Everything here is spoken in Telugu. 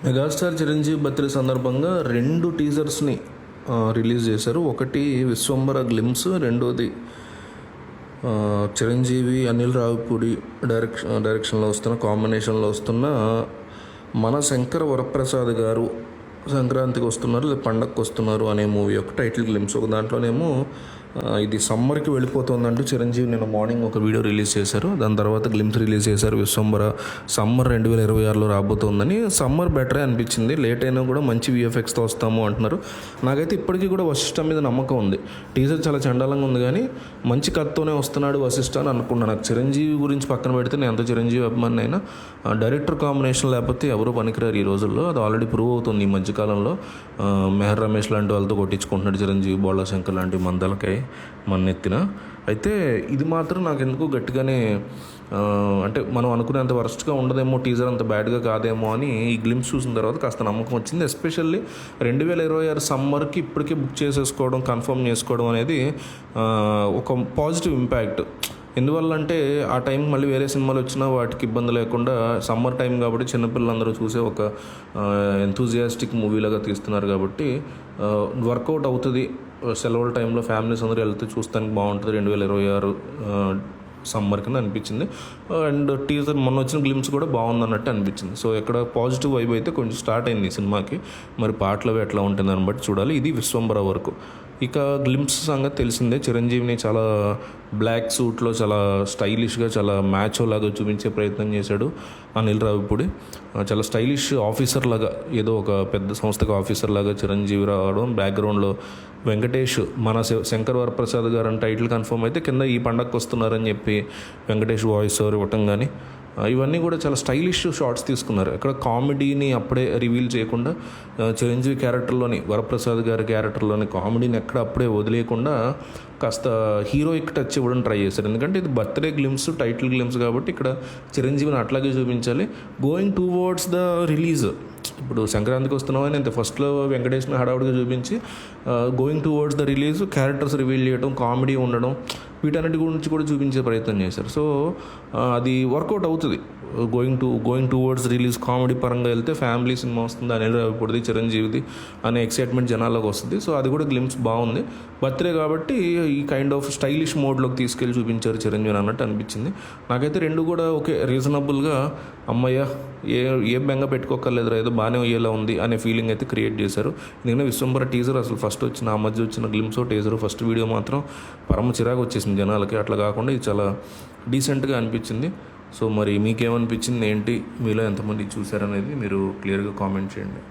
మెగాస్టార్ చిరంజీవి బర్త్డే సందర్భంగా 2 టీజర్స్ని రిలీజ్ చేశారు. ఒకటి విశ్వంబర గ్లిమ్స్, రెండోది చిరంజీవి అనిల్ రావిపూడి డైరెక్షన్లో వస్తున్న కాంబినేషన్లో వస్తున్న మన శంకర్ వరప్రసాద్ గారు సంక్రాంతికి వస్తున్నారు లేదా పండగకి వస్తున్నారు అనే మూవీ యొక్క టైటిల్ గ్లిమ్స్. ఒక దాంట్లోనేమో ఇది సమ్మర్కి వెళ్ళిపోతుందంటూ చిరంజీవి నిన్న మార్నింగ్ ఒక వీడియో రిలీజ్ చేశారు. దాని తర్వాత గ్లిమ్స్ రిలీజ్ చేశారు. విశ్వంబర సమ్మర్ 2026లో రాబోతోందని. సమ్మర్ బెటరే అనిపించింది. లేట్ అయినా కూడా మంచి విఎఫ్ఎక్స్తో వస్తాము అంటున్నారు. నాకైతే ఇప్పటికీ కూడా వశిష్ఠ మీద నమ్మకం ఉంది. టీజర్ చాలా చండాలంగా ఉంది కానీ మంచి కథతోనే వస్తున్నాడు వశిష్ఠ అని అనుకున్నాను. నాకు చిరంజీవి గురించి పక్కన పెడితే నేను ఎంత చిరంజీవి అభిమాని అయినా డైరెక్టర్ కాంబినేషన్ లేకపోతే ఎవరు పనికిరారు ఈ రోజుల్లో. అది ఆల్రెడీ ప్రూవ్ అవుతుంది ఈ మధ్యకాలంలో. మెహర్ రమేష్ లాంటి వాళ్ళతో కొట్టించుకుంటున్నాడు చిరంజీవి, బోళా శంకర్ లాంటి మందలకై మన్నెత్తిన. అయితే ఇది మాత్రం నాకు ఎందుకు గట్టిగానే అంటే మనం అనుకునేంత వరస్ట్గా ఉండదేమో, టీజర్ అంత బ్యాడ్గా కాదేమో అని ఈ గ్లిమ్స్ చూసిన తర్వాత కాస్త నమ్మకం వచ్చింది. ఎస్పెషల్లీ 2026 సమ్మర్కి ఇప్పటికే బుక్ చేసేసుకోవడం, కన్ఫర్మ్ చేసుకోవడం అనేది ఒక పాజిటివ్ ఇంపాక్ట్. ఎందువల్ల అంటే ఆ టైం మళ్ళీ వేరే సినిమాలు వచ్చినా వాటికి ఇబ్బంది లేకుండా సమ్మర్ టైం కాబట్టి చిన్నపిల్లలందరూ చూసే ఒక ఎంతూజియాస్టిక్ మూవీలాగా తీస్తున్నారు కాబట్టి వర్కౌట్ అవుతుంది. సెలవుల టైంలో ఫ్యామిలీస్ అందరూ వెళ్తే చూస్తానికి బాగుంటుంది 2026 సమ్మర్కి అనిపించింది. అండ్ టీజర్ మొన్న వచ్చిన గ్లిమ్స్ కూడా బాగుంది అన్నట్టు అనిపించింది. సో ఎక్కడ పాజిటివ్ వైబ్ అయితే కొంచెం స్టార్ట్ అయింది ఈ సినిమాకి. మరి పాటలు ఎట్లా ఉంటుంది దాన్ని బట్టి చూడాలి. ఇది విశ్వంబర వరకు. ఇక గ్లిమ్స్ సంగతి తెలిసిందే. చిరంజీవిని చాలా బ్లాక్ సూట్లో చాలా స్టైలిష్గా, చాలా మ్యాచో లాగా చూపించే ప్రయత్నం చేశాడు అనిల్ రావిపూడి. చాలా స్టైలిష్ ఆఫీసర్ లాగా, ఏదో ఒక పెద్ద సంస్థకు ఆఫీసర్ లాగా చిరంజీవి రావడం. బ్యాక్గ్రౌండ్లో వెంకటేష్, మన శంకర్ వరప్రసాద్ గారు అని టైటిల్ కన్ఫర్మ్ అయితే కింద ఈ పండగకు వస్తున్నారని చెప్పి వెంకటేష్ వాయిస్ ఓవర్ ఇవ్వటం కానీ ఇవన్నీ కూడా చాలా స్టైలిష్ షార్ట్స్ తీసుకున్నారు. ఎక్కడ కామెడీని అప్పుడే రివీల్ చేయకుండా చిరంజీవి క్యారెక్టర్లోని, వరప్రసాద్ గారి క్యారెక్టర్లోని కామెడీని ఎక్కడ అప్పుడే వదిలేయకుండా కాస్త హీరోయిక్ టచ్ ఇవ్వడం ట్రై చేశారు. ఎందుకంటే ఇది బర్త్డే గ్లిమ్స్, టైటిల్ గ్లిమ్స్ కాబట్టి ఇక్కడ చిరంజీవిని అట్లాగే చూపించాలి. గోయింగ్ టువర్డ్స్ ద రిలీజ్, ఇప్పుడు సంక్రాంతికి వస్తున్నామని అంతే ఫస్ట్లో వెంకటేష్ని హడావుడిగా చూపించి going towards the release characters reveal చేయడం, కామెడీ ఉండడం, వీటన్నిటి గురించి కూడా చూపించే ప్రయత్నం చేశారు. సో అది వర్కౌట్ అవుతుంది. గోయింగ్ టువర్డ్స్ రిలీజ్ కామెడీ పరంగా వెళ్తే ఫ్యామిలీ సినిమా వస్తుంది, అనిల్ రావిపూడిది, చిరంజీవిది అనే ఎక్సైట్మెంట్ జనాల్లోకి వస్తుంది. సో అది కూడా గ్లిమ్స్ బాగుంది. బర్త్డే కాబట్టి ఈ కైండ్ ఆఫ్ స్టైలిష్ మోడ్లోకి తీసుకెళ్ళి చూపించారు చిరంజీవి అన్నట్టు అనిపించింది. నాకైతే రెండు కూడా ఓకే, రీజనబుల్గా అమ్మయ్య ఏ బెంగ పెట్టుకోకర్లేదురా, ఏదో బాగానే అయ్యేలా ఉంది అనే ఫీలింగ్ అయితే క్రియేట్ చేశారు. ఎందుకంటే విశ్వంబర టీజర్ అసలు ఫస్ట్ వచ్చిన ఆ మధ్య వచ్చిన గ్లిమ్స్ టీజర్ ఫస్ట్ వీడియో మాత్రం పరమ చిరాకు వచ్చేసింది జనాలకి. అట్లా కాకుండా ఇది చాలా డీసెంట్గా అనిపించింది. సో మరి మీకేమనిపించింది ఏంటి, మీలో ఎంతమంది చూసారనేది మీరు క్లియర్గా కామెంట్ చేయండి.